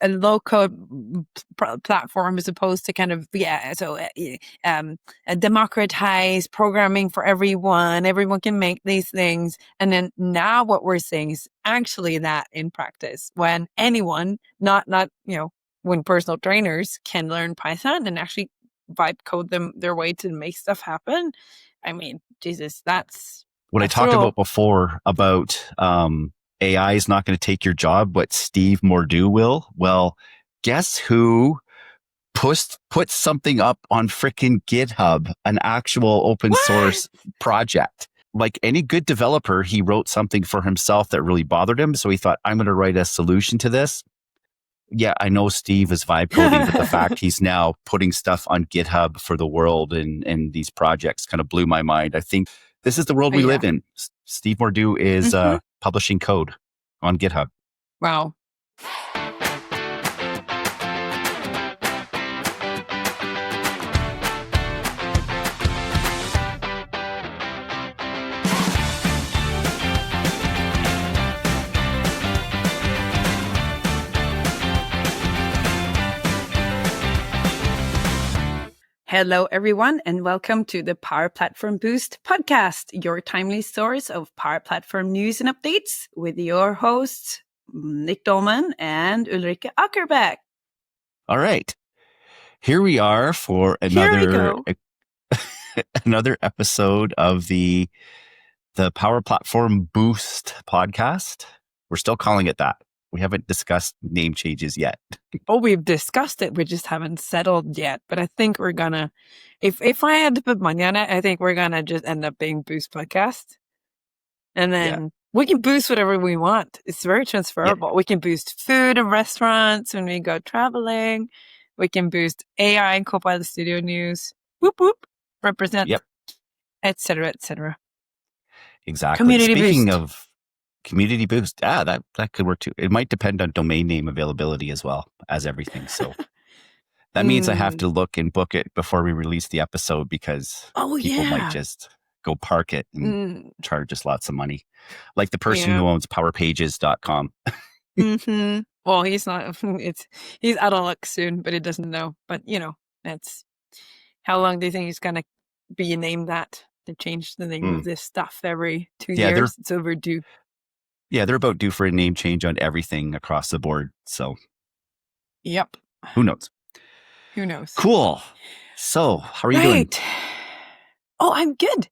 a low code platform as opposed to kind of, democratize programming for everyone. Everyone can make these things. And then now what we're seeing is actually that in practice when anyone, not, when personal trainers can learn Python and actually vibe code them their way to make stuff happen. I mean, Jesus, that's what I talked about before about, AI is not going to take your job, but Steve Mordue will. Well, guess who put something up on frickin' GitHub, an actual open source project. Like any good developer, he wrote something for himself that really bothered him. So he thought, I'm going to write a solution to this. Yeah, I know Steve is vibe coding, but the fact he's now putting stuff on GitHub for the world and these projects kind of blew my mind. I think this is the world we live in. Steve Mordue is publishing code on GitHub. Wow. Hello, everyone, and welcome to the Power Platform Boost podcast, your timely source of Power Platform news and updates with your hosts, Nick Dolman and Ulrike Ackerbeck. All right. Here we are for another episode of the Power Platform Boost podcast. We're still calling it that. We haven't discussed name changes yet. Oh, we've discussed it. We just haven't settled yet. But I think we're gonna, if I had to put money on it, I think we're gonna just end up being Boost Podcast. And then we can boost whatever we want. It's very transferable. Yeah. We can boost food and restaurants when we go traveling. We can boost AI and Copilot Studio news. Whoop, whoop. Represent, et cetera, et cetera. Exactly. Speaking of Community Boost. That could work too. It might depend on domain name availability as well as everything. So that means I have to look and book it before we release the episode because people might just go park it and charge us lots of money. Like the person who owns powerpages.com. Mm-hmm. Well, he's not, he's out of luck soon, but he doesn't know. But that's, how long do you think he's going to be named that? They change the name of this stuff every 2 years. It's overdue. Yeah, they're about due for a name change on everything across the board. So, yep. Who knows? Cool. So, how are you doing? Oh, I'm good.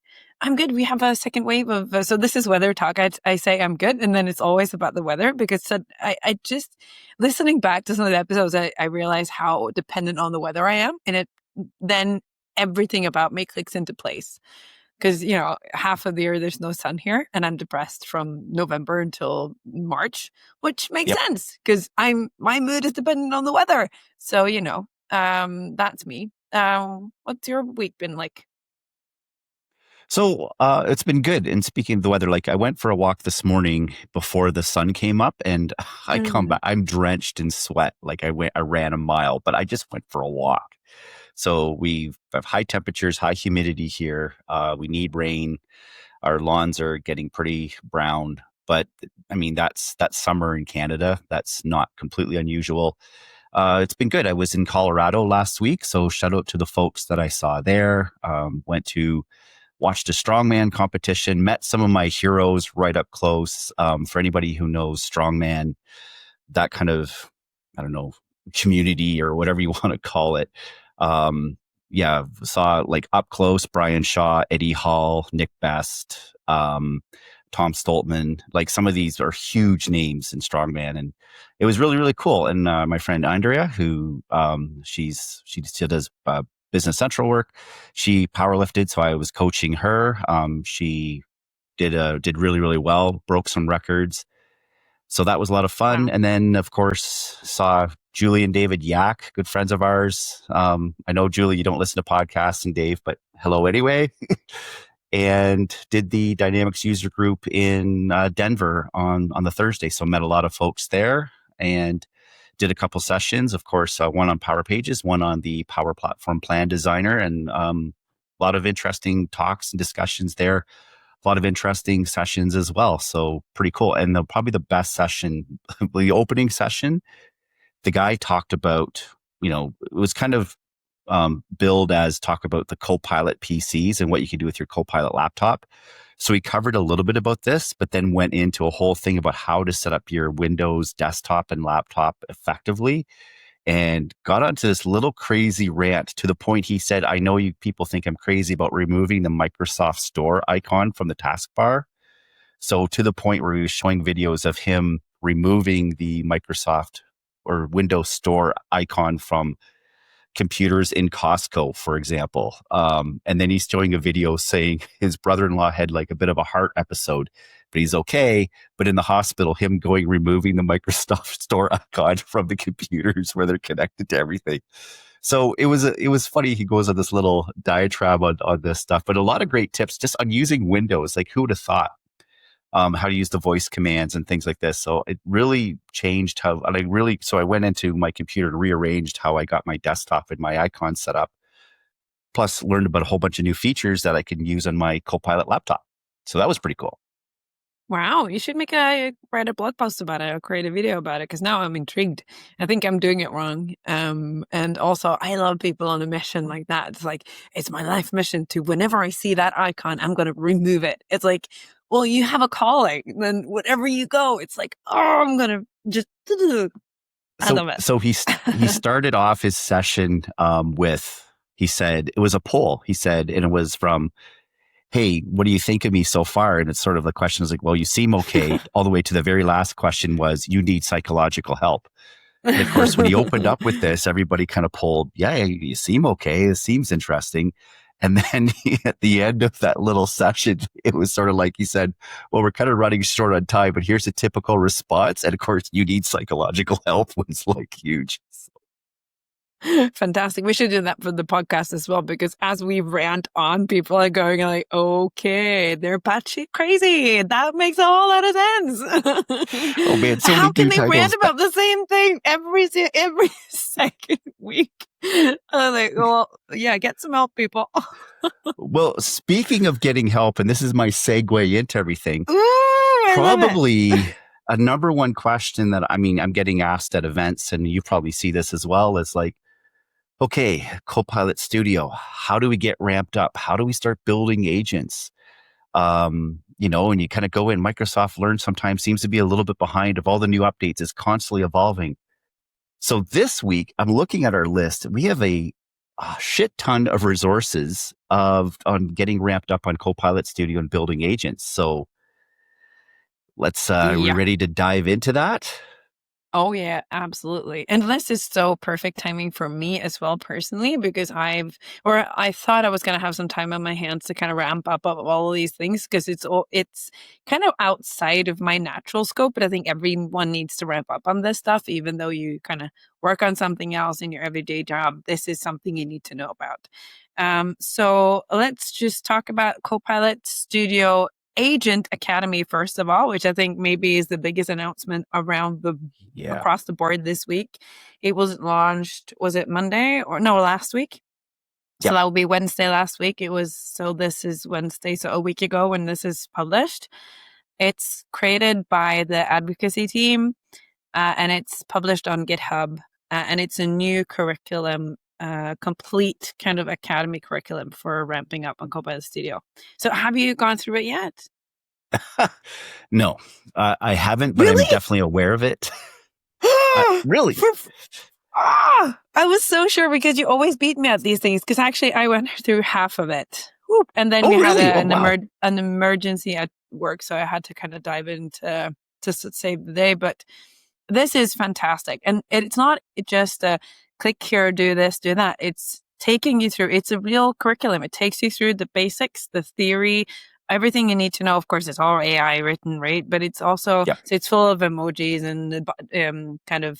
We have a second wave of, so this is weather talk. I say I'm good. And then it's always about the weather because I just, listening back to some of the episodes, I realize how dependent on the weather I am. And then everything about me clicks into place. Because, half of the year there's no sun here and I'm depressed from November until March, which makes sense because my mood is dependent on the weather. So, that's me. What's your week been like? So, it's been good. And speaking of the weather, like I went for a walk this morning before the sun came up and I come back, I'm drenched in sweat. Like I ran a mile, but I just went for a walk. So we have high temperatures, high humidity here. We need rain. Our lawns are getting pretty brown, but I mean, that's summer in Canada. That's not completely unusual. It's been good. I was in Colorado last week. So shout out to the folks that I saw there. Watched a strongman competition, met some of my heroes right up close. For anybody who knows strongman, that kind of, I don't know, community or whatever you want to call it. Saw like up close Brian Shaw, Eddie Hall, Nick Best, Tom Stoltman. Like some of these are huge names in strongman, and it was really, really cool. And my friend Andrea, who she does Business Central work, she powerlifted, so I was coaching her. She did really, really well, broke some records. So that was a lot of fun. Wow. And then, of course, saw Julie and David Yak, good friends of ours. I know, Julie, you don't listen to podcasts, and Dave, but hello anyway. And did the Dynamics user group in Denver on the Thursday. So met a lot of folks there and did a couple sessions. Of course, one on Power Pages, one on the Power Platform Plan Designer, and a lot of interesting talks and discussions there. A lot of interesting sessions as well. So pretty cool. And probably the best session, the opening session, the guy talked about, it was kind of billed as talk about the Copilot PCs and what you can do with your Copilot laptop. So he covered a little bit about this, but then went into a whole thing about how to set up your Windows desktop and laptop effectively, and got onto this little crazy rant to the point he said, I know you people think I'm crazy about removing the Microsoft Store icon from the taskbar. So to the point where he was showing videos of him removing the Microsoft or Windows Store icon from computers in Costco, for example. And then he's showing a video saying his brother-in-law had like a bit of a heart episode, but he's okay. But in the hospital, him removing the Microsoft Store icon from the computers where they're connected to everything. So it was funny. He goes on this little diatribe on this stuff, but a lot of great tips just on using Windows. Like, who would have thought? How to use the voice commands and things like this. So it really changed so I went into my computer and rearranged how I got my desktop and my icons set up, plus learned about a whole bunch of new features that I can use on my Copilot laptop. So that was pretty cool. Wow, you should write a blog post about it or create a video about it, because now I'm intrigued. I think I'm doing it wrong. And also, I love people on a mission like that. It's like, it's my life mission to, whenever I see that icon, I'm going to remove it. It's like, well, you have a calling, then wherever you go, it's like, oh, I'm going to just, I love it. So he started off his session he said, it was a poll, he said, and it was from, hey, what do you think of me so far? And it's sort of the question is like, well, you seem okay. All the way to the very last question was, you need psychological help. And of course, when he opened up with this, everybody kind of pulled, yeah, you seem okay. It seems interesting. And then at the end of that little session, it was sort of like he said, well, we're kind of running short on time, but here's a typical response. And of course, you need psychological help was like huge. Fantastic. We should do that for the podcast as well, because as we rant on, people are going like, okay, they're batshit crazy. That makes a whole lot of sense. Oh man, so how can they titles. Rant about the same thing every second week? I'm like, well, yeah, get some help, people. Well, speaking of getting help, and this is my segue into everything, Ooh, probably a number one question that I'm getting asked at events, and you probably see this as well, is like, okay, Copilot Studio, how do we get ramped up? How do we start building agents? And you kind of go in. Microsoft Learn sometimes seems to be a little bit behind of all the new updates. It's constantly evolving. So this week, I'm looking at our list. We have a shit ton of resources on getting ramped up on Copilot Studio and building agents. So let's, are we ready to dive into that? Oh yeah, absolutely. And this is so perfect timing for me as well personally, because I thought I was going to have some time on my hands to kind of ramp up all of these things, because it's kind of outside of my natural scope, but I think everyone needs to ramp up on this stuff, even though you kind of work on something else in your everyday job. This is something you need to know about. So let's just talk about Copilot Studio Agent Academy, first of all, which I think maybe is the biggest announcement around across the board this week. It was launched, was it Monday or no, last week? So that will be Wednesday last week. This is Wednesday, so a week ago when this is published. It's created by the advocacy team, and it's published on GitHub, and it's a new curriculum, complete kind of academy curriculum for ramping up on Copilot Studio. So have you gone through it yet? No, I haven't, but really? I'm definitely aware of it. Really? I was so sure, because you always beat me at these things, because actually I went through half of it. Whoop. And then we had an emergency at work, so I had to kind of dive into to save the day. But this is fantastic. And it's not just a click here, do this, do that. It's taking you through, it's a real curriculum. It takes you through the basics, the theory, everything you need to know. Of course, it's all AI written, right? But it's also, so it's full of emojis and kind of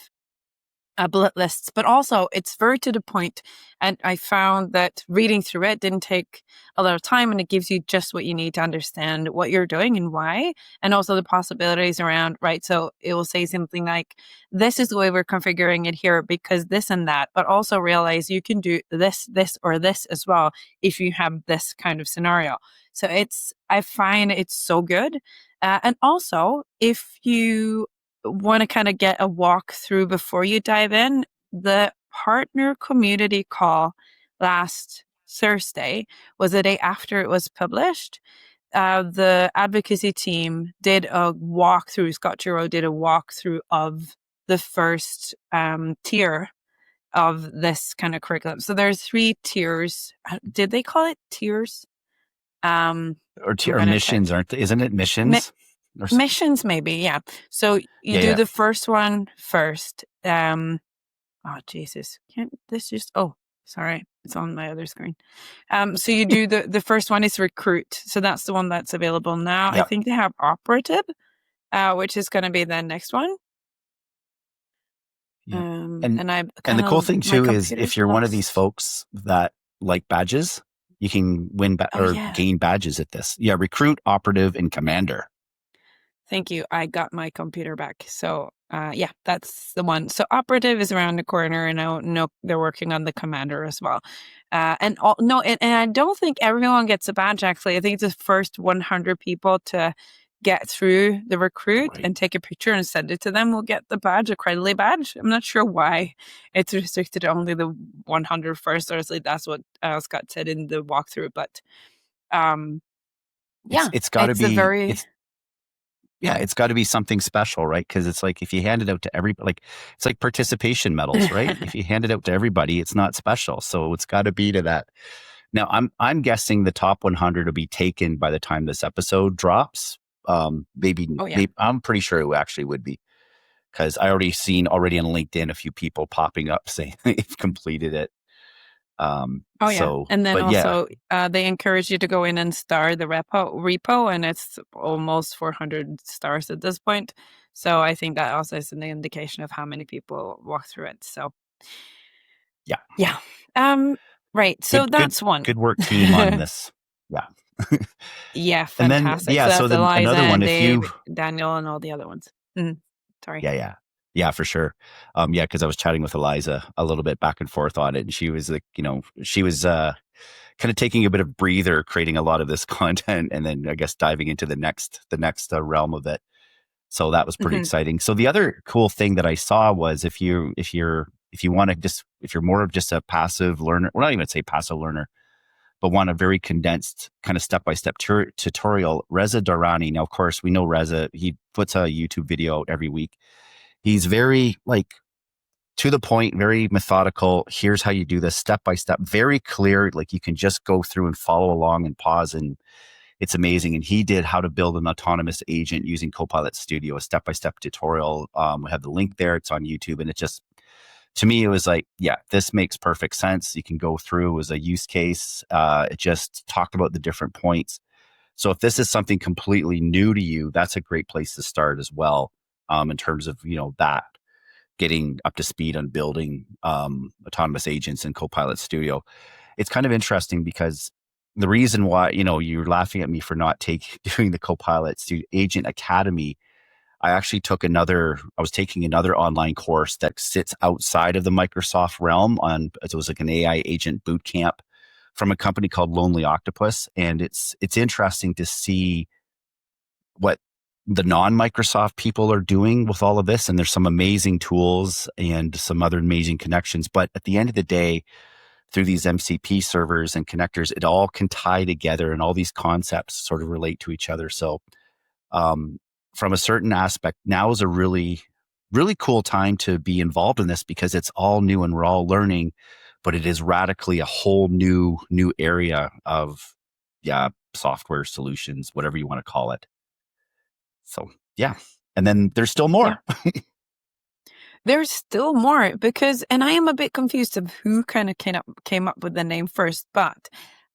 bullet lists, but also it's very to the point. And I found that reading through it didn't take a lot of time, and it gives you just what you need to understand what you're doing and why, and also the possibilities around, right? So it will say something like, this is the way we're configuring it here because this and that, but also realize you can do this, or this as well if you have this kind of scenario. So I find it's so good. And also, if you want to kind of get a walkthrough before you dive in, the partner community call last Thursday was the day after it was published. The advocacy team did a walkthrough. Scott Durow did a walkthrough of the first tier of this kind of curriculum. So there's 3 tiers. Did they call it tiers? Or missions, isn't it missions? Missions, maybe, yeah. So you do the first one first. Oh, Jesus. Can't this just... Oh, sorry. It's on my other screen. So you do the first one is recruit. So that's the one that's available now. Yep. I think they have operative, which is going to be the next one. Yeah. And the cool thing too is if you're one of these folks that like badges, you can win gain badges at this. Yeah, recruit, operative, and commander. Thank you. I got my computer back. So yeah, that's the one. So operative is around the corner, and I know they're working on the commander as well. And I don't think everyone gets a badge. Actually, I think it's the first 100 people to get through the recruit and take a picture and send it to them will get the badge, a creditly badge. I'm not sure why it's restricted to only the 100 first, or at least that's what Scott said in the walkthrough. But it's got to be it's got to be something special, right? Because it's like if you hand it out to everybody, like it's like participation medals, right? If you hand it out to everybody, it's not special. So it's got to be to that. Now, I'm guessing the top 100 will be taken by the time this episode drops. Maybe I'm pretty sure it actually would be, because I already on LinkedIn a few people popping up saying they've completed it. And then they encourage you to go in and star the repo, and it's almost 400 stars at this point. So I think that also is an indication of how many people walk through it. So yeah. Right. So that's one. Good work, team, on this. Yeah. Yeah, fantastic. And then, so another one, Daniel, and all the other ones. Sorry. Yeah, for sure. Because I was chatting with Eliza a little bit back and forth on it, and she was like, she was kind of taking a bit of breather, creating a lot of this content, and then I guess diving into the next realm of it. So that was pretty exciting. So the other cool thing that I saw was if you're more of just a passive learner, well, not even say passive learner, but want a very condensed kind of step-by-step tutorial, Reza Dorrani. Now, of course, we know Reza, he puts a YouTube video out every week. He's very to the point, very methodical. Here's how you do this step-by-step, very clear. Like you can just go through and follow along and pause, and it's amazing. And he did how to build an autonomous agent using Copilot Studio, a step-by-step tutorial. We have the link there. It's on YouTube. And it just, to me, it was like, yeah, this makes perfect sense. You can go through as a use case. It just talked about the different points. So if this is something completely new to you, that's a great place to start as well, in terms of, that getting up to speed on building autonomous agents in Copilot Studio. It's kind of interesting because the reason why, you're laughing at me for not doing the Copilot Studio Agent Academy, I actually was taking another online course that sits outside of the Microsoft realm it was like an AI agent boot camp from a company called Lonely Octopus. And it's interesting to see what the non-Microsoft people are doing with all of this. And there's some amazing tools and some other amazing connections. But at the end of the day, through these MCP servers and connectors, it all can tie together, and all these concepts sort of relate to each other. So from a certain aspect, now is a really, really cool time to be involved in this, because it's all new and we're all learning, but it is radically a whole new area of software solutions, whatever you want to call it. So yeah. And then there's still more. Yeah. There's still more, and I am a bit confused of who kind of came up with the name first, but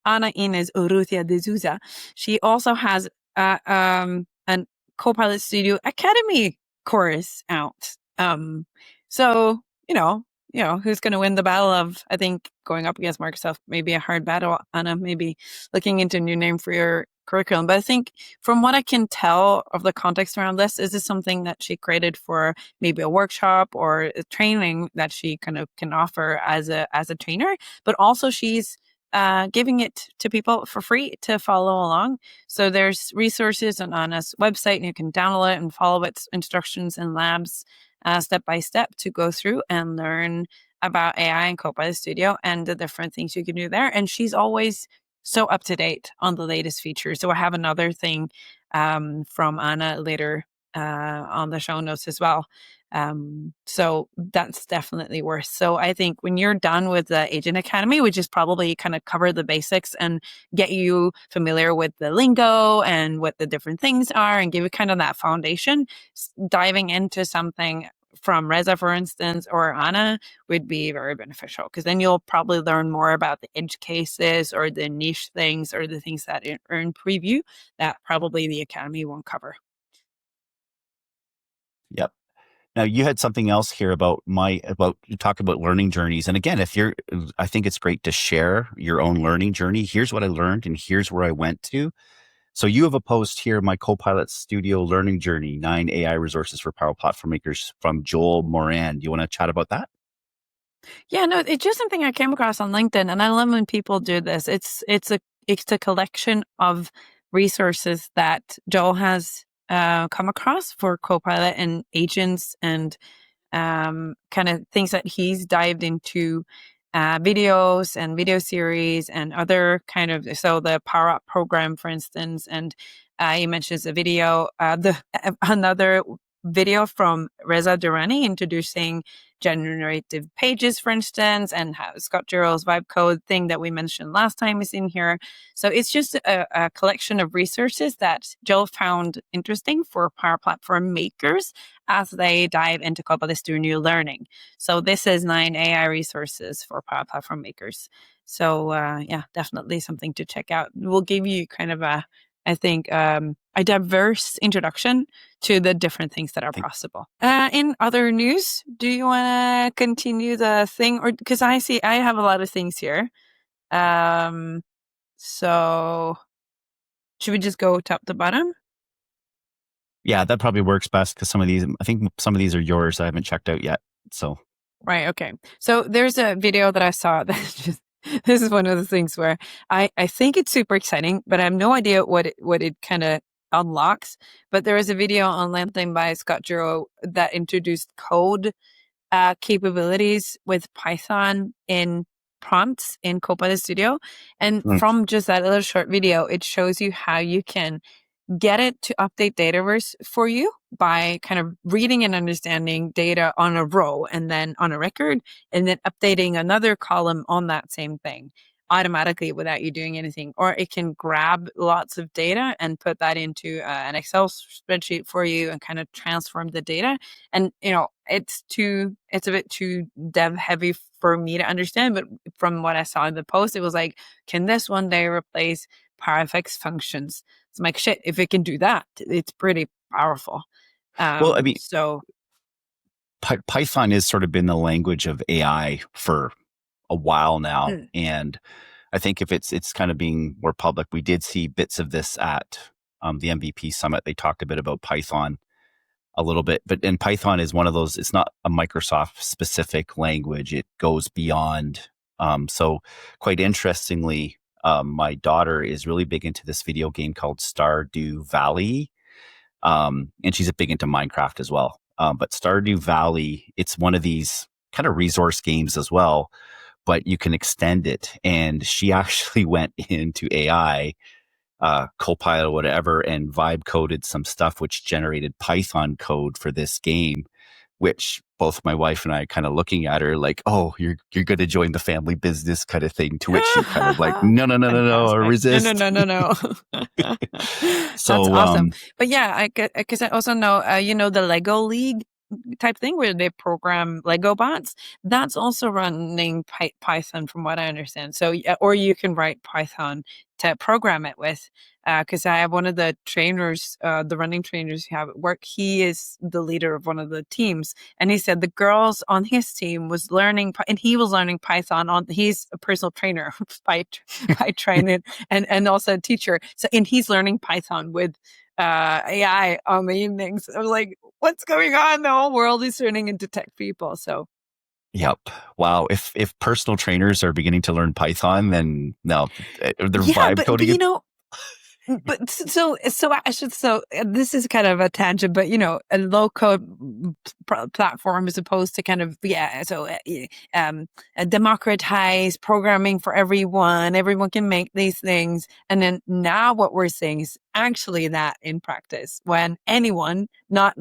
Ana Inés Urrutia de Souza, she also has an Copilot Studio Academy course out. So, who's going to win the battle of, I think, going up against Microsoft, maybe a hard battle, Anna, maybe looking into a new name for your curriculum. But I think from what I can tell of the context around this, is this something that she created for maybe a workshop or a training that she kind of can offer as a trainer, but also she's giving it to people for free to follow along. So there's resources on Ana's website, and you can download it and follow its instructions and labs step by step to go through and learn about AI and Copilot Studio and the different things you can do there. And she's always so up to date on the latest features. So I have another thing from Ana later on the show notes as well. So that's definitely worth. So I think when you're done with the Agent Academy, which is probably kind of cover the basics and get you familiar with the lingo and what the different things are and give you kind of that foundation, diving into something from Reza, for instance, or Ana would be very beneficial, because then you'll probably learn more about the edge cases or the niche things or the things that are in preview that probably the Academy won't cover. Yep. Now you had something else here about you talk about learning journeys. And again, I think it's great to share your own learning journey. Here's what I learned and here's where I went to. So you have a post here, my Copilot Studio learning journey, 9 AI resources for Power Platform makers from Joel Moran. Do you want to chat about that? Yeah, no, it's just something I came across on LinkedIn, and I love when people do this. It's a collection of resources that Joel has come across for Copilot and agents and kind of things that he's dived into, videos and video series and other kind of, so the Power Up program, for instance, and he mentions a video, another video from Reza Dorrani introducing generative pages, for instance, and how Scott Durow's vibe code thing that we mentioned last time is in here. So it's just a collection of resources that Joel found interesting for Power Platform makers as they dive into Copilot Studio learning. So this is 9 AI resources for Power Platform makers. So yeah, definitely something to check out. We'll give you kind of a diverse introduction to the different things that are possible. In other news, do you want to continue the thing, or because I have a lot of things here? So should we just go top to bottom? Yeah, that probably works best because I think some of these are yours. I haven't checked out yet. So right, okay. So there's a video that I saw that just. This is one of the things where I think it's super exciting, but I have no idea what it kind of unlocks. But there is a video on LinkedIn by Scott Durow that introduced code capabilities with Python in prompts in Copilot Studio. And from just that little short video, it shows you how you can get it to update Dataverse for you by kind of reading and understanding data on a row and then on a record, and then updating another column on that same thing automatically without you doing anything. Or it can grab lots of data and put that into an Excel spreadsheet for you and kind of transform the data. And, it's a bit too dev heavy for me to understand, but from what I saw in the post, it was like, can this one day replace PowerFX functions? It's like, shit, if it can do that, it's pretty powerful. Well, I mean, so Python has sort of been the language of AI for a while now. And I think if it's kind of being more public, we did see bits of this at the MVP Summit. They talked a bit about Python a little bit, and Python is one of those, it's not a Microsoft specific language. It goes beyond. So quite interestingly, my daughter is really big into this video game called Stardew Valley. And she's big into Minecraft as well. But Stardew Valley, it's one of these kind of resource games as well, but you can extend it. And she actually went into AI, Copilot, whatever, and vibe coded some stuff which generated Python code for this game, which both my wife and I kind of looking at her like, oh, you're going to join the family business kind of thing, to which she kind of like, no, resist. No. So, that's awesome. But yeah, because I also know, the Lego League type thing where they program Lego bots. That's also running Python, from what I understand. So, or you can write Python to program it with. Because I have one of the trainers, the running trainers who have at work. He is the leader of one of the teams, and he said the girls on his team was learning, and he was learning Python. He's a personal trainer by training, and also a teacher. So, and he's learning Python with AI on the evenings. I was like, what's going on? The whole world is turning into tech people. So Yep. Wow. If personal trainers are beginning to learn Python, then no, they're Yeah, vibe but coding you it. know, but this is kind of a tangent, but a low code platform is supposed to kind of democratize programming for everyone. Everyone can make these things, and then now what we're seeing is actually that in practice when anyone, not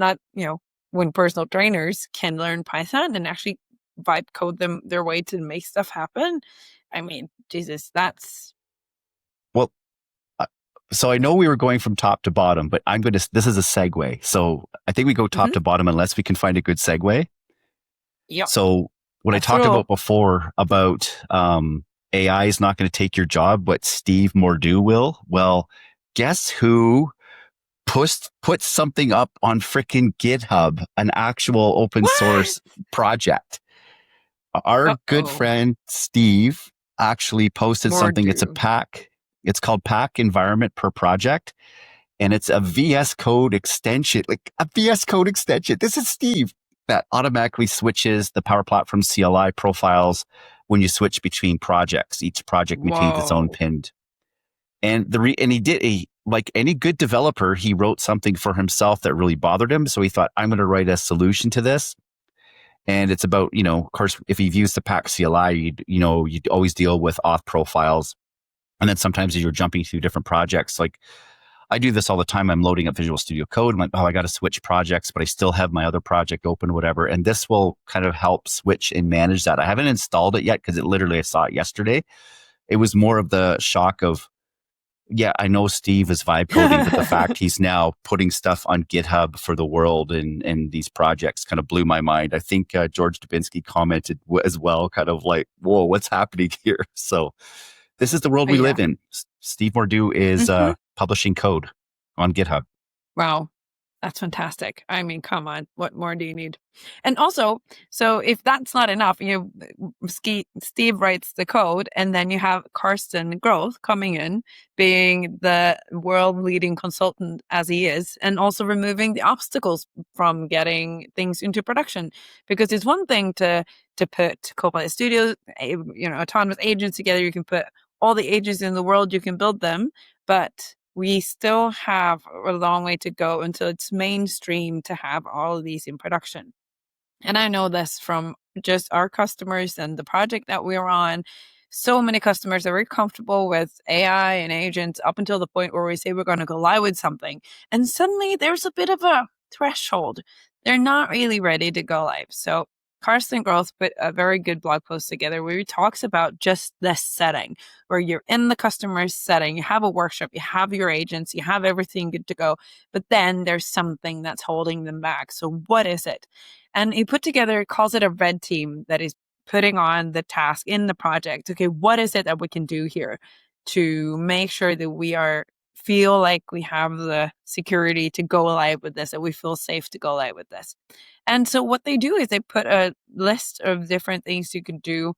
when personal trainers can learn Python and actually vibe code them their way to make stuff happen. I mean, Jesus, that's Well, uh, so I know we were going from top to bottom, but this is a segue. So I think we go top mhm. to bottom unless we can find a good segue. Yep. So what I Let's talked roll. about before about AI is not going to take your job, but Steve Mordue will. Well, guess who put something up on frickin' GitHub, an actual open What? source project? Our good Uh-oh. friend Steve actually posted More something. It's a do. pack. It's called Pack Environment per Project. And it's a VS Code extension, like a VS Code extension. This is Steve that automatically switches the Power Platform CLI profiles when you switch between projects. Each project maintains its own Whoa. pinned. And he did like any good developer, he wrote something for himself that really bothered him. So he thought, I'm going to write a solution to this. And it's about, of course, if you've used the Pack CLI, you'd always deal with auth profiles. And then sometimes as you're jumping through different projects, like I do this all the time. I'm loading up Visual Studio Code. I'm like, oh, I got to switch projects, but I still have my other project open, whatever. And this will kind of help switch and manage that. I haven't installed it yet because I saw it yesterday. It was more of the shock of, yeah, I know Steve is vibe coding, but the fact he's now putting stuff on GitHub for the world and these projects kind of blew my mind. I think George Dubinsky commented as well, kind of like, whoa, what's happening here? So this is the world we Yeah. live in. Steve Mordue is publishing code on GitHub. Wow. That's fantastic. I mean, come on. What more do you need? And also, so if that's not enough, Steve writes the code, and then you have Carsten Groth coming in, being the world-leading consultant as he is, and also removing the obstacles from getting things into production. Because it's one thing to put Copilot Studio, autonomous agents together. You can put all the agents in the world, you can build them, but we still have a long way to go until it's mainstream to have all of these in production. And I know this from just our customers and the project that we're on. So many customers are very comfortable with AI and agents up until the point where we say we're going to go live with something. And suddenly there's a bit of a threshold. They're not really ready to go live. So Carsten Groth put a very good blog post together where he talks about just this setting, where you're in the customer's setting, you have a workshop, you have your agents, you have everything good to go, but then there's something that's holding them back. So what is it? And he calls it a red team that is putting on the task in the project. Okay, what is it that we can do here to make sure that feel like we have the security to go live with this, that we feel safe to go live with this. And so what they do is they put a list of different things you can do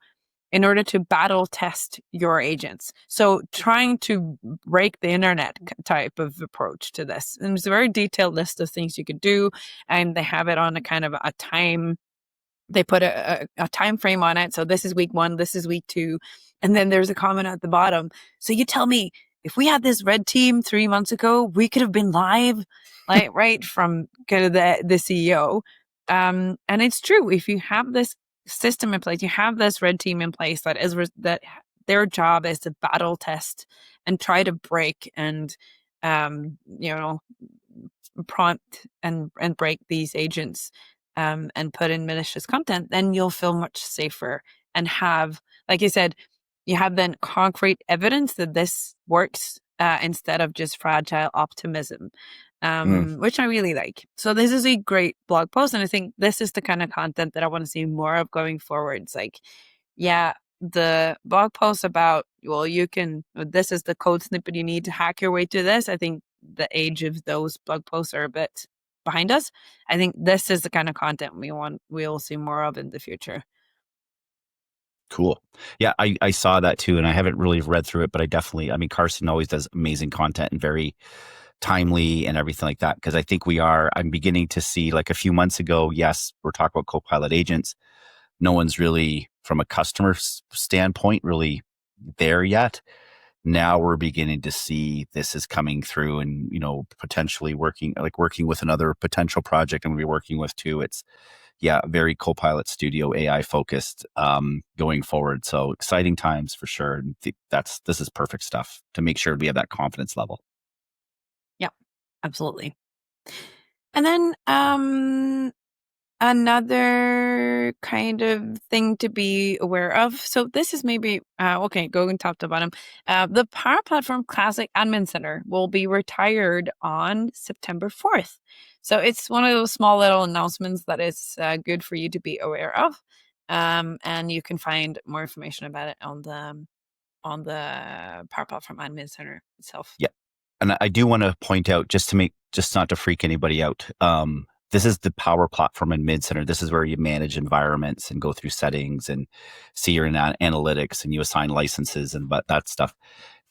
in order to battle test your agents. So trying to break the internet type of approach to this. And there's a very detailed list of things you could do, and they have it on a kind of a time. They put a time frame on it. So this is week 1, this is week 2. And then there's a comment at the bottom. So you tell me, if we had this red team 3 months ago, we could have been live, like right from kind of the CEO. And it's true. If you have this system in place, you have this red team in place that their job is to battle test and try to break and prompt and break these agents and put in malicious content, then you'll feel much safer and have, like you said, you have then concrete evidence that this works instead of just fragile optimism, which I really like. So this is a great blog post, and I think this is the kind of content that I want to see more of going forward. It's like, yeah, the blog post about, this is the code snippet you need to hack your way to this. I think the age of those blog posts are a bit behind us. I think this is the kind of content we'll see more of in the future. Cool. Yeah, I saw that too, and I haven't really read through it, but Carsten always does amazing content and very timely and everything like that. Because I think I'm beginning to see, like a few months ago, yes, we're talking about Copilot agents, no one's really, from a customer standpoint, really there yet. Now we're beginning to see this is coming through, and potentially working with another potential project I'm going to be working with too. It's very Copilot Studio AI focused going forward. So exciting times for sure. And this is perfect stuff to make sure we have that confidence level. Yeah, absolutely. And then another kind of thing to be aware of. So this is maybe, going top to bottom. The Power Platform Classic Admin Center will be retired on September 4th. So it's one of those small little announcements that is good for you to be aware of. And you can find more information about it on the Power Platform Admin Center itself. Yeah. And I do want to point out, just not to freak anybody out. This is the Power Platform Admin Center. This is where you manage environments and go through settings and see your analytics, and you assign licenses and that stuff.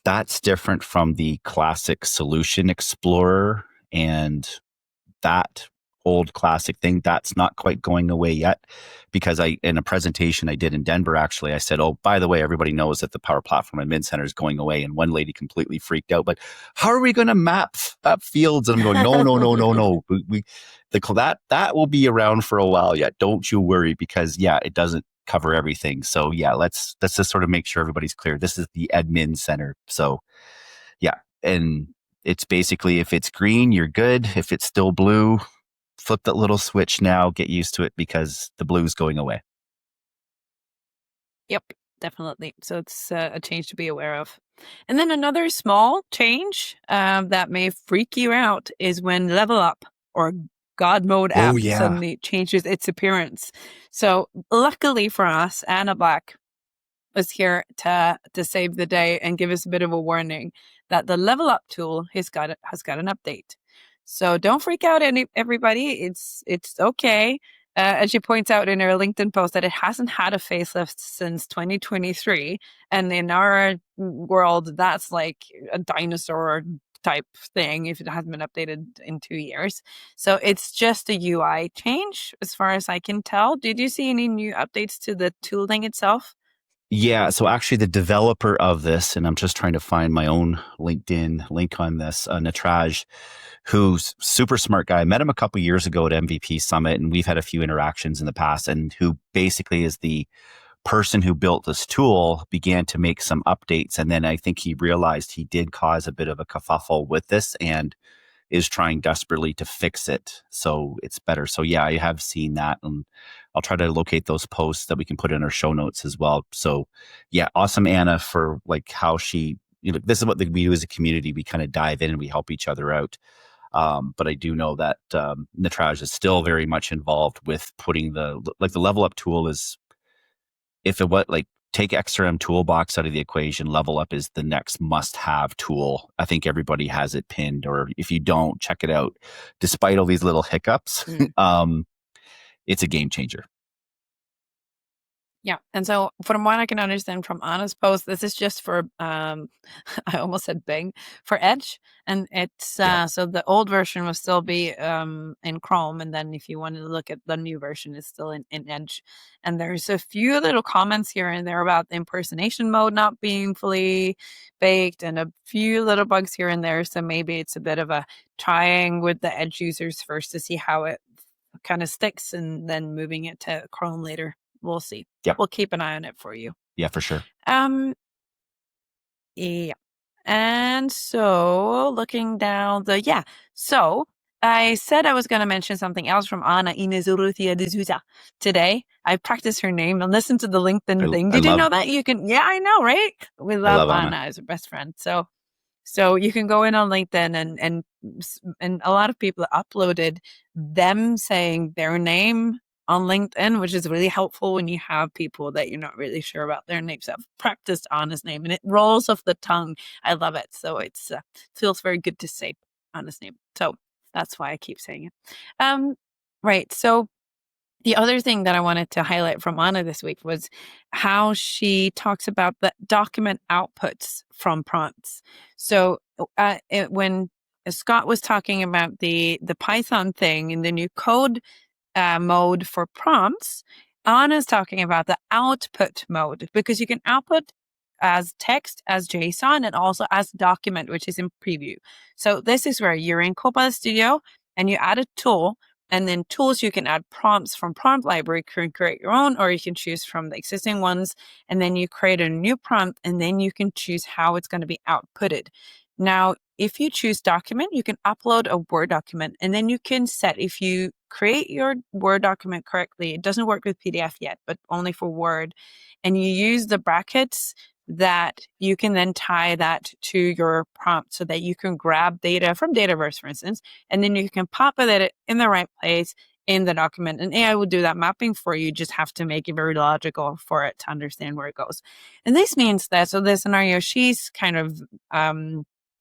That's different from the classic Solution Explorer and that old classic thing. That's not quite going away yet, because in a presentation I did in Denver, actually, I said, oh, by the way, everybody knows that the Power Platform Admin Center is going away. And one lady completely freaked out, but how are we going to map fields? And I'm going, no. That will be around for a while yet. Don't you worry, because it doesn't cover everything. So let's just sort of make sure everybody's clear. This is the admin center. So and it's basically, if it's green, you're good. If it's still blue, flip that little switch now, get used to it, because the blue's going away. Yep, definitely. So it's a change to be aware of. And then another small change that may freak you out is when Level Up or God Mode app suddenly changes its appearance. So luckily for us, Anna Black was here to save the day and give us a bit of a warning that the Level Up tool has got an update. So don't freak out, everybody. It's okay. And she points out in her LinkedIn post that it hasn't had a facelift since 2023. And in our world, that's like a dinosaur type thing if it hasn't been updated in 2 years. So it's just a UI change as far as I can tell. Did you see any new updates to the tooling itself? Yeah. So actually the developer of this, and I'm just trying to find my own LinkedIn link on this, Neeraj, who's super smart guy. I met him a couple years ago at MVP Summit, and we've had a few interactions in the past, and who basically is the person who built this tool, began to make some updates. And then I think he realized he did cause a bit of a kerfuffle with this and is trying desperately to fix it so it's better. So I have seen that, and I'll try to locate those posts that we can put in our show notes as well. So awesome, Anna, for like how she, this is what we do as a community. We kind of dive in and we help each other out. But I do know that Neeraj is still very much involved with putting the Level Up tool is, take XRM Toolbox out of the equation, Level Up is the next must-have tool. I think everybody has it pinned, or if you don't, check it out. Despite all these little hiccups, it's a game changer. Yeah. And so from what I can understand from Anna's post, this is just for, I almost said Bing, for Edge. And it's, so the old version will still be in Chrome. And then if you want to look at the new version, it's still in Edge. And there's a few little comments here and there about the impersonation mode not being fully baked, and a few little bugs here and there. So maybe it's a bit of a trying with the Edge users first to see how it kind of sticks, and then moving it to Chrome later. We'll see. Yep. We'll keep an eye on it for you. Yeah, for sure. Yeah. And so looking down so I said I was going to mention something else from Ana Inés Urrutia today. I practiced her name and listened to the LinkedIn thing. Did you know that? You can, I know, right? We love Ana as her best friend. So you can go in on LinkedIn and a lot of people uploaded them saying their name on LinkedIn, which is really helpful when you have people that you're not really sure about their names. I've practiced Anna's name and it rolls off the tongue. I love it. So it feels very good to say Anna's name. So that's why I keep saying it. Right. So the other thing that I wanted to highlight from Ana this week was how she talks about the document outputs from prompts. So when Scott was talking about the Python thing in the new code mode for prompts, Anna's talking about the output mode, because you can output as text, as JSON, and also as document, which is in preview. So this is where you're in Copilot Studio and you add a tool, and then tools, you can add prompts from prompt library, you can create your own, or you can choose from the existing ones, and then you create a new prompt, and then you can choose how it's going to be outputted. Now, if you choose document, you can upload a Word document, and then you can set, if you create your Word document correctly, it doesn't work with PDF yet, but only for Word, and you use the brackets, that you can then tie that to your prompt so that you can grab data from Dataverse, for instance, and then you can populate it in the right place in the document. And AI will do that mapping for you. You just have to make it very logical for it to understand where it goes. And this means that, so the scenario she's kind of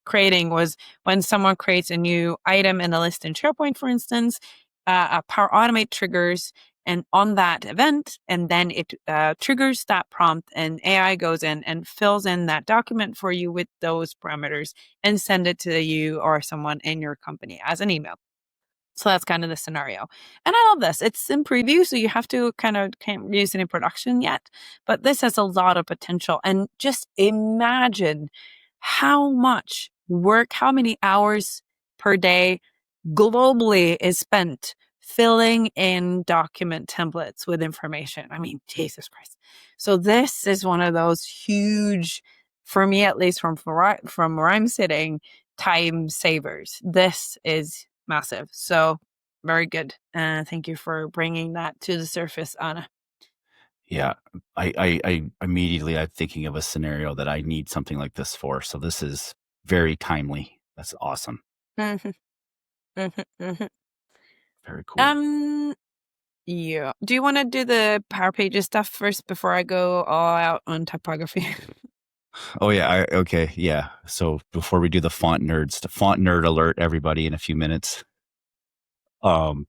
creating was when someone creates a new item in a list in SharePoint, for instance, Power Automate triggers and on that event, and then it triggers that prompt, and AI goes in and fills in that document for you with those parameters and send it to you or someone in your company as an email. So that's kind of the scenario. And I love this. It's in preview, so you have to can't use it in production yet, but this has a lot of potential. And just imagine how much work, how many hours per day globally is spent filling in document templates with information. I mean, Jesus Christ. So this is one of those huge, for me at least, from where I'm sitting, time savers. This is massive. So very good. Thank you for bringing that to the surface, Anna. Yeah, I immediately I'm thinking of a scenario that I need something like this for. So this is very timely. That's awesome. Mm-hmm. Mm-hmm. Mm-hmm. Very cool. Yeah. Do you want to do the Power Pages stuff first before I go all out on typography? Oh yeah. Okay. Yeah. So before we do the font nerd alert, everybody, in a few minutes. So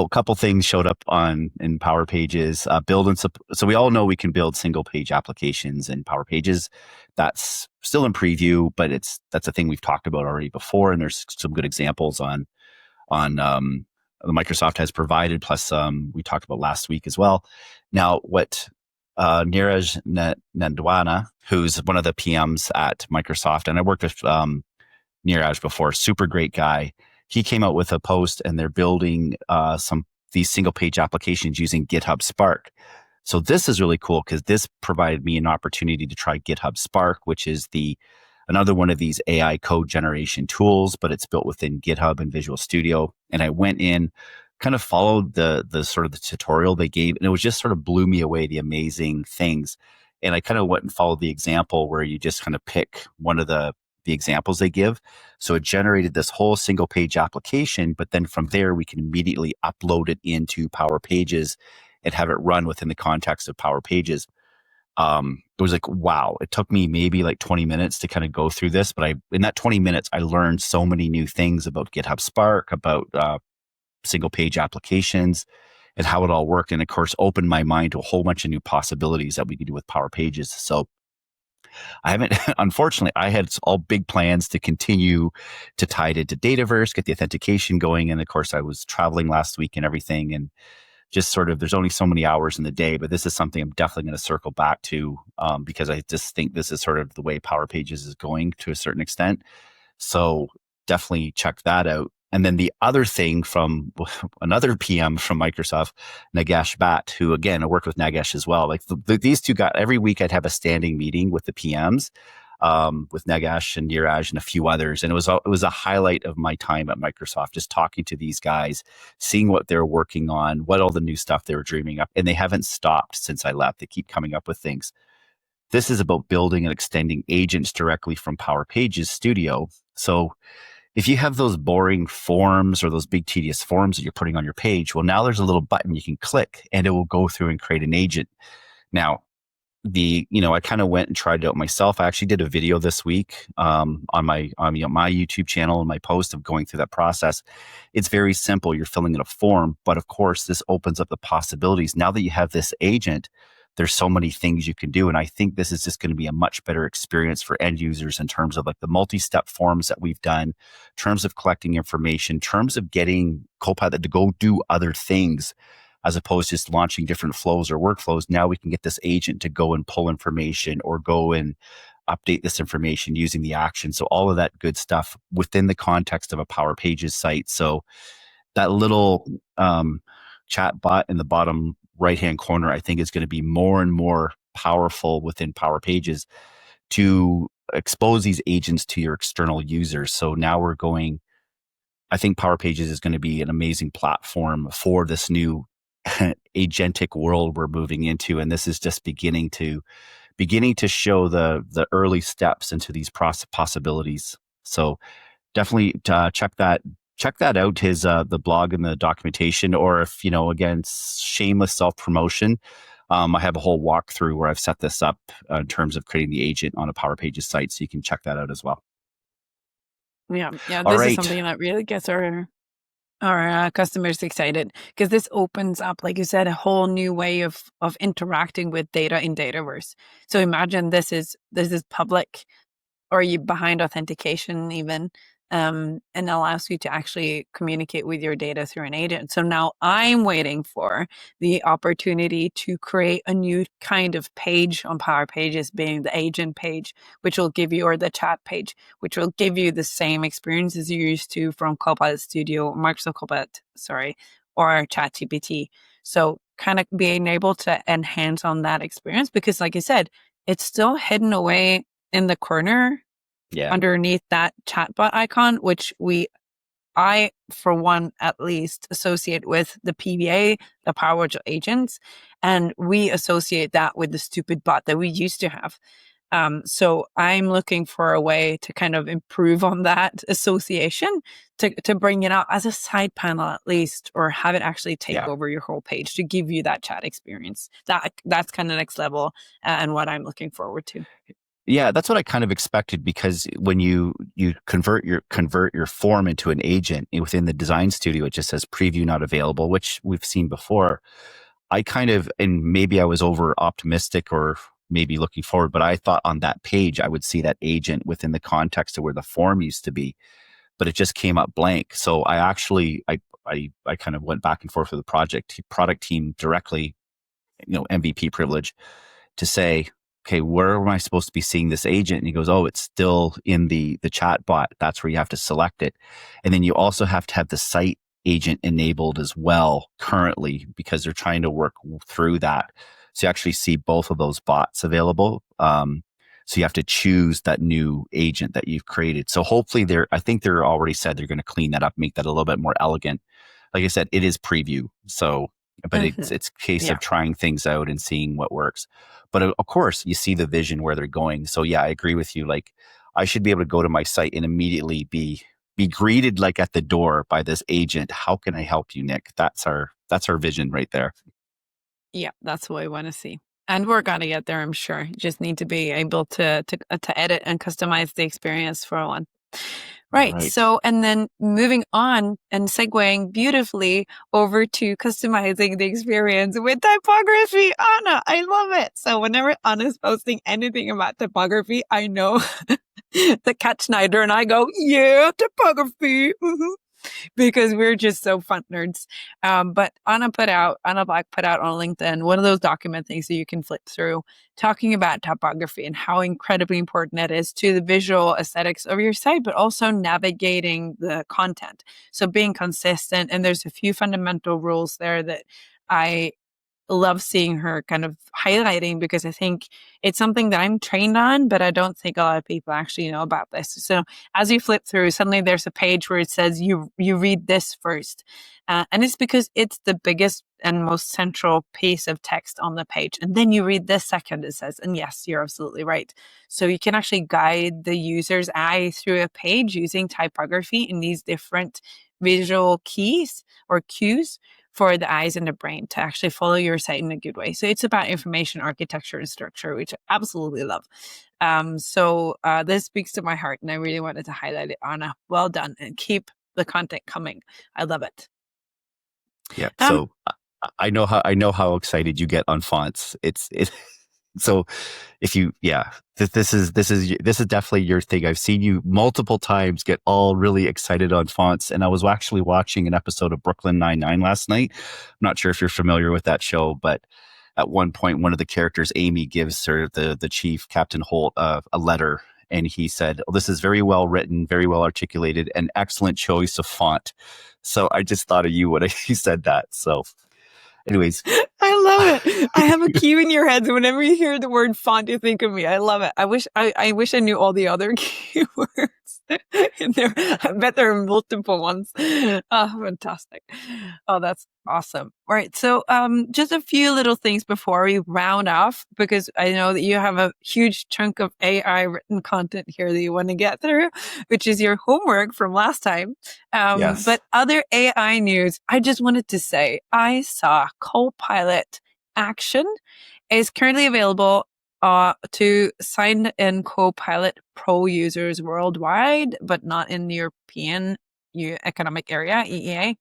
a couple things showed up in Power Pages. So we all know we can build single page applications in Power Pages. That's still in preview, but that's a thing we've talked about already before, and there's some good examples on Microsoft has provided. Plus, we talked about last week as well. Now, what Neeraj Nandwana, who's one of the PMs at Microsoft, and I worked with Neeraj before, super great guy. He came out with a post, and they're building these single page applications using GitHub Spark. So this is really cool because this provided me an opportunity to try GitHub Spark, which is another one of these AI code generation tools, but it's built within GitHub and Visual Studio. And I went in, kind of followed the sort of the tutorial they gave, and it was just sort of blew me away, the amazing things. And I kind of went and followed the example where you just kind of pick one of the examples they give. So it generated this whole single page application, but then from there we can immediately upload it into Power Pages and have it run within the context of Power Pages. It was like, wow, it took me maybe like 20 minutes to kind of go through this, but in that 20 minutes, I learned so many new things about GitHub Spark, about single page applications and how it all worked. And of course, opened my mind to a whole bunch of new possibilities that we could do with Power Pages. So unfortunately, I had all big plans to continue to tie it into Dataverse, get the authentication going. And of course, I was traveling last week and everything. And just sort of, there's only so many hours in the day, but this is something I'm definitely going to circle back to because I just think this is sort of the way Power Pages is going to a certain extent. So definitely check that out. And then the other thing from another PM from Microsoft, Nagesh Bhat, who again, I worked with Nagesh as well. Like these two guys, every week I'd have a standing meeting with the PMs, with Nagesh and Neeraj and a few others. And it was a highlight of my time at Microsoft, just talking to these guys, seeing what they're working on, what all the new stuff they were dreaming up. And they haven't stopped since I left. They keep coming up with things. This is about building and extending agents directly from Power Pages Studio. So if you have those boring forms or those big tedious forms that you're putting on your page, well, now there's a little button you can click and it will go through and create an agent. Now, I kind of went and tried it out myself. I actually did a video this week on my YouTube channel and my post of going through that process. It's very simple. You're filling in a form, but of course, this opens up the possibilities. Now that you have this agent, there's so many things you can do. And I think this is just going to be a much better experience for end users in terms of like the multi-step forms that we've done, in terms of collecting information, in terms of getting Copilot to go do other things. as opposed to just launching different flows or workflows. Now we can get this agent to go and pull information or go and update this information using the action. So all of that good stuff within the context of a Power Pages site. So that little chat bot in the bottom right-hand corner, I think, is going to be more and more powerful within Power Pages to expose these agents to your external users. So now we're going, I think Power Pages is going to be an amazing platform for this new agentic world we're moving into. And this is just beginning to show the early steps into these possibilities. So definitely check that out, his the blog and the documentation, or if, again, shameless self-promotion. I have a whole walkthrough where I've set this up in terms of creating the agent on a Power Pages site, so you can check that out as well. Yeah. All This right. is something that really gets our customers excited, because this opens up, like you said, a whole new way of interacting with data in Dataverse. So imagine this is public, or you behind authentication even, and allows you to actually communicate with your data through an agent. So now I'm waiting for the opportunity to create a new kind of page on Power Pages, being the agent page, which will give you, or the chat page, which will give you the same experiences you're used to from Copilot Studio, Microsoft Copilot, or ChatGPT. So kind of being able to enhance on that experience, because like I said, it's still hidden away in the corner underneath that chatbot icon, which I, for one, at least associate with the PVA, the Power Agents, and we associate that with the stupid bot that we used to have. So I'm looking for a way to kind of improve on that association, to bring it out as a side panel at least, or have it actually take over your whole page to give you that chat experience. That's kind of next level, and what I'm looking forward to. Yeah, that's what I kind of expected, because when you convert your form into an agent within the Design Studio, it just says preview not available, which we've seen before. I kind of, and maybe I was over optimistic or maybe looking forward, but I thought on that page I would see that agent within the context of where the form used to be, but it just came up blank. So I actually, I kind of went back and forth with the product team directly, MVP privilege, to say, okay, where am I supposed to be seeing this agent? And he goes, oh, it's still in the chat bot. That's where you have to select it. And then you also have to have the site agent enabled as well currently, because they're trying to work through that. So you actually see both of those bots available. So you have to choose that new agent that you've created. So hopefully I think they're already said they're going to clean that up, make that a little bit more elegant. Like I said, it is preview. So, but it's a case of trying things out and seeing what works. But of course, you see the vision where they're going. So yeah, I agree with you. Like, I should be able to go to my site and immediately be greeted like at the door by this agent. How can I help you, Nick? That's our vision right there. Yeah, that's what I want to see. And we're going to get there, I'm sure. You just need to be able to edit and customize the experience for one. Right. So, and then moving on and segueing beautifully over to customizing the experience with typography. Ana, I love it. So whenever Anna's posting anything about typography, I know the Cat Schneider and I go, yeah, typography. Mm-hmm. Because we're just so fun nerds. But Ana Black put out on LinkedIn one of those document things that you can flip through, talking about typography and how incredibly important it is to the visual aesthetics of your site, but also navigating the content. So being consistent, and there's a few fundamental rules there that I love seeing her kind of highlighting, because I think it's something that I'm trained on, but I don't think a lot of people actually know about this. So as you flip through, suddenly there's a page where it says you read this first. And it's because it's the biggest and most central piece of text on the page. And then you read this second, it says, and yes, you're absolutely right. So you can actually guide the user's eye through a page using typography in these different visual keys or cues for the eyes and the brain to actually follow your site in a good way. So it's about information architecture and structure, which I absolutely love. So this speaks to my heart, and I really wanted to highlight it. Ana, well done, and keep the content coming. I love it. Yeah. So I know how excited you get on fonts. So if you, this is definitely your thing. I've seen you multiple times get all really excited on fonts. And I was actually watching an episode of Brooklyn Nine-Nine last night. I'm not sure if you're familiar with that show, but at one point, one of the characters, Amy, gives her, the chief, Captain Holt, a letter. And he said, "Oh, this is very well written, very well articulated, an excellent choice of font." So I just thought of you when he said that. So anyways. I love it. I have a cue in your head. So whenever you hear the word font, you think of me. I love it. I wish I knew all the other keywords in there. I bet there are multiple ones. Oh, fantastic. Oh, that's awesome. All right. So just a few little things before we round off, because I know that you have a huge chunk of AI written content here that you want to get through, which is your homework from last time. Yes. But other AI news, I just wanted to say, I saw Copilot Action is currently available to sign in Copilot Pro users worldwide, but not in the European Economic Area, EEA.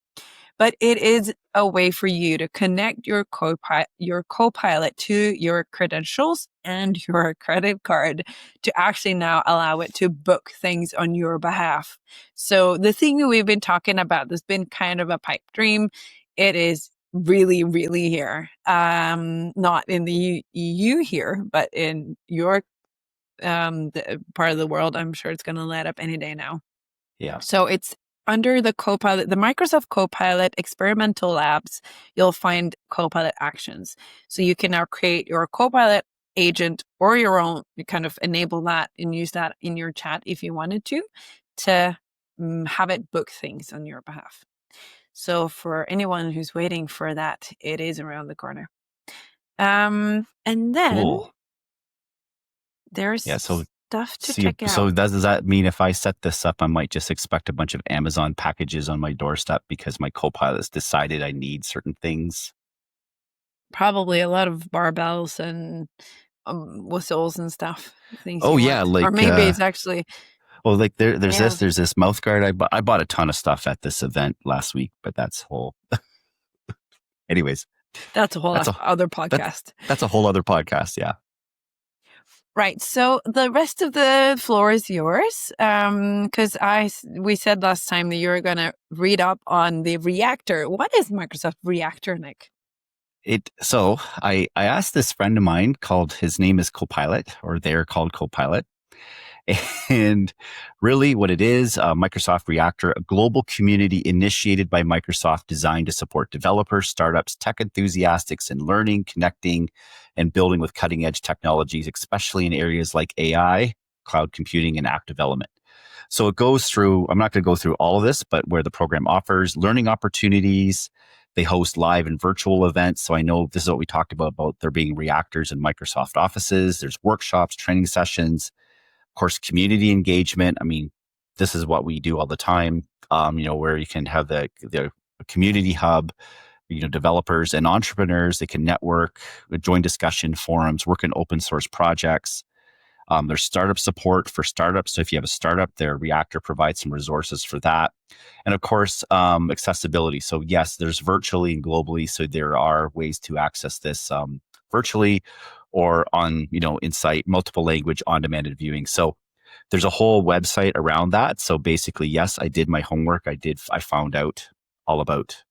But it is a way for you to connect your Copilot to your credentials and your credit card to actually now allow it to book things on your behalf. So the thing that we've been talking about has been kind of a pipe dream. It is really, really here. Not in the EU here, but in your the part of the world. I'm sure it's going to let up any day now. Yeah. So it's under the Copilot, the Microsoft Copilot experimental labs, you'll find Copilot actions. So you can now create your Copilot agent or your own, you kind of enable that and use that in your chat if you wanted to have it book things on your behalf. So for anyone who's waiting for that, it is around the corner. And then Cool. there's stuff to check out. So does that mean if I set this up, I might just expect a bunch of Amazon packages on my doorstep because my Copilot's decided I need certain things? Probably a lot of barbells and whistles and stuff. Things Oh you yeah, want. like Or maybe it's actually. well, like there's Yeah. this mouth guard. I bought a ton of stuff at this event last week, but that's whole. Anyways, That's a whole other podcast. That's a whole other podcast. Yeah. Right. So the rest of the floor is yours. Because we said last time that you were going to read up on the Reactor. What is Microsoft Reactor, Nick? So I asked this friend of mine his name is Copilot, or they're called Copilot. And really what it is, Microsoft Reactor, a global community initiated by Microsoft designed to support developers, startups, tech enthusiasts in learning, connecting, and building with cutting edge technologies, especially in areas like AI, cloud computing, and app development. So it goes through, I'm not going to go through all of this, but where the program offers learning opportunities. They host live and virtual events. So I know this is what we talked about there being reactors in Microsoft offices. There's workshops, training sessions, of course, community engagement. I mean, this is what we do all the time, where you can have the community hub, developers and entrepreneurs. They can network, join discussion forums, work in open source projects. There's startup support for startups. So if you have a startup, their Reactor provides some resources for that. And of course, accessibility. So yes, there's virtually and globally. So there are ways to access this virtually or on, in site, multiple language on-demand viewing. So there's a whole website around that. So basically, yes, I did my homework. I found out all about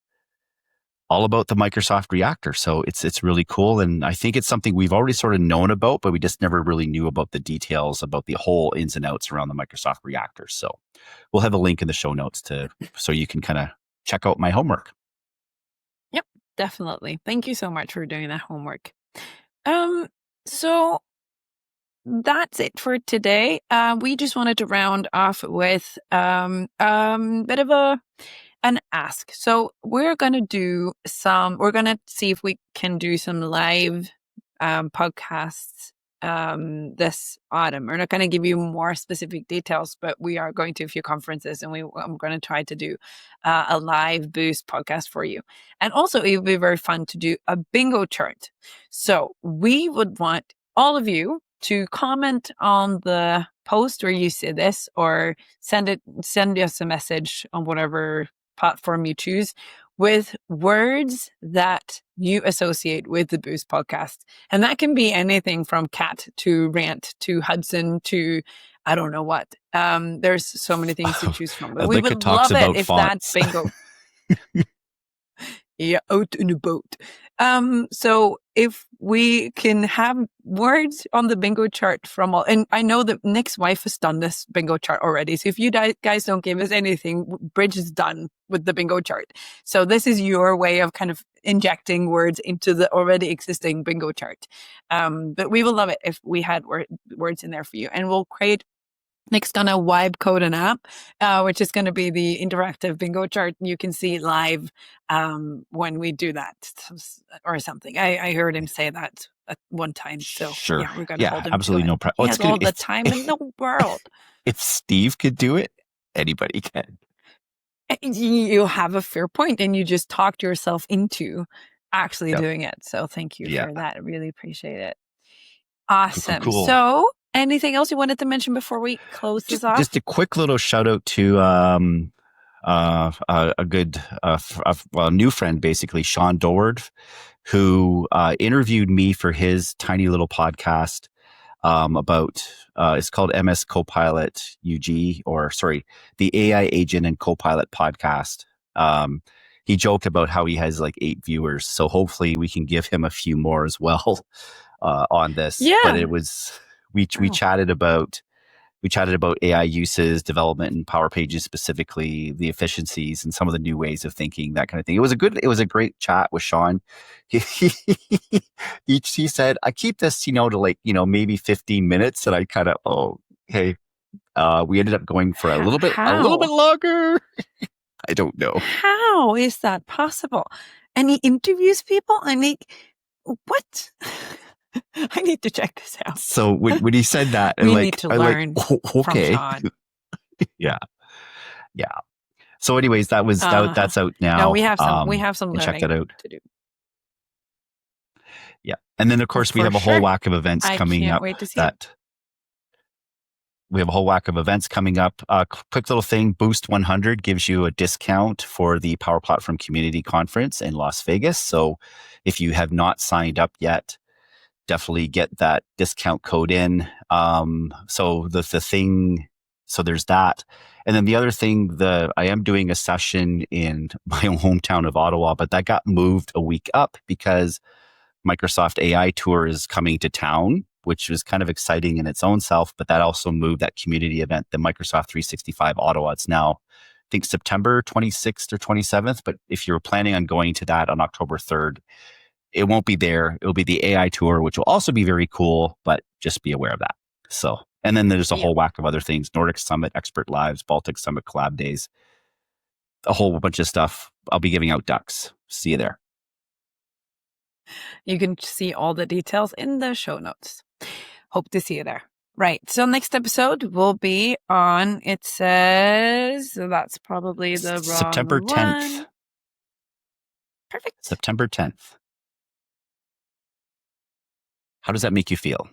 the Microsoft Reactor. So it's really cool. And I think it's something we've already sort of known about, but we just never really knew about the details, about the whole ins and outs around the Microsoft Reactor. So we'll have a link in the show notes so you can kind of check out my homework. Yep, definitely. Thank you so much for doing that homework. So that's it for today. We just wanted to round off with bit of an ask. So we're going to see if we can do some live podcasts this autumn. We're not going to give you more specific details, but we are going to a few conferences and I'm going to try to do a live boost podcast for you. And also it would be very fun to do a bingo chart. So we would want all of you to comment on the post where you see this, or send us a message on whatever platform you choose with words that you associate with the Boost podcast. And that can be anything from cat to rant to Hudson to I don't know what. There's so many things to choose from. But we would love it if fonts. that bingo. Yeah, out in a boat. So if we can have words on the bingo chart from all, and I know that Nick's wife has done this bingo chart already. So if you guys don't give us anything, Bridge is done with the bingo chart. So this is your way of kind of injecting words into the already existing bingo chart. But we will love it if we had words in there for you, and we'll create. Nick's gonna vibe code an app, which is going to be the interactive bingo chart. You can see live when we do that or something. I heard him say that at one time. So sure. yeah, we're going to hold him absolutely to no it. problem. He has all the time in the world. If Steve could do it, anybody can. You have a fair point, and you just talked yourself into actually doing it. So thank you for that. I really appreciate it. Awesome. Cool. So anything else you wanted to mention before we close this off? Just a quick little shout out to a good new friend, basically, Shawn Dorward, who interviewed me for his tiny little podcast about it's called MS Copilot UG, the AI Agent and Copilot Podcast. He joked about how he has like 8 viewers, so hopefully we can give him a few more as well on this. Yeah. But it was we chatted about AI uses, development, and Power Pages specifically, the efficiencies and some of the new ways of thinking, that kind of thing. It was a great chat with Shawn. He said, I keep this, to maybe 15 minutes. And I kind of, we ended up going for a little bit longer. I don't know. How is that possible? And he interviews people? What? I need to check this out. So when he said that, we need to learn okay. from Shawn. Yeah. So anyways, that's out now. No, we have some learning check that out to do. Yeah. And then of course we have a whole whack of events coming up. Wait to see We have a whole whack of events coming up. Quick little thing, Boost 100 gives you a discount for the Power Platform Community Conference in Las Vegas. So if you have not signed up yet, definitely get that discount code in. So there's that. And then the other thing, I am doing a session in my own hometown of Ottawa, but that got moved a week up because Microsoft AI Tour is coming to town, which was kind of exciting in its own self, but that also moved that community event, the Microsoft 365 Ottawa. It's now, I think, September 26th or 27th. But if you're planning on going to that on October 3rd, it won't be there. It'll be the AI Tour, which will also be very cool, but just be aware of that. So, and then there's a whole whack of other things: Nordic Summit, Expert Lives, Baltic Summit, Collab Days, a whole bunch of stuff. I'll be giving out ducks. See you there. You can see all the details in the show notes. Hope to see you there. Right. So next episode will be on, it says, so that's probably the wrong September 10th. One. Perfect. September 10th. How does that make you feel?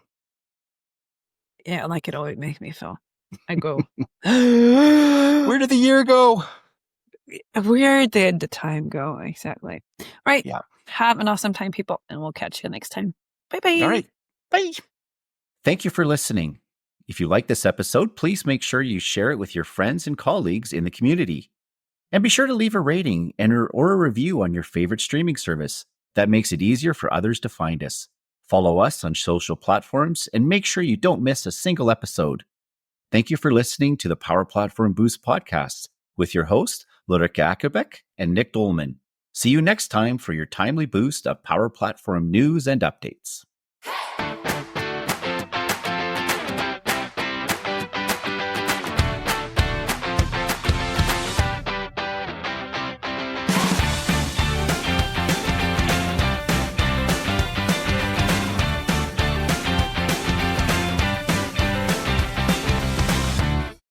Yeah, like it always makes me feel. I go, where did the year go? Where did the time go? Exactly. Right. Yeah. Have an awesome time, people, and we'll catch you next time. Bye-bye. All right. Bye. Thank you for listening. If you like this episode, please make sure you share it with your friends and colleagues in the community. And be sure to leave a rating or a review on your favorite streaming service. That makes it easier for others to find us. Follow us on social platforms and make sure you don't miss a single episode. Thank you for listening to the Power Platform Boost podcast with your hosts, Ulrika Ackerbeck and Nick Dolman. See you next time for your timely boost of Power Platform news and updates.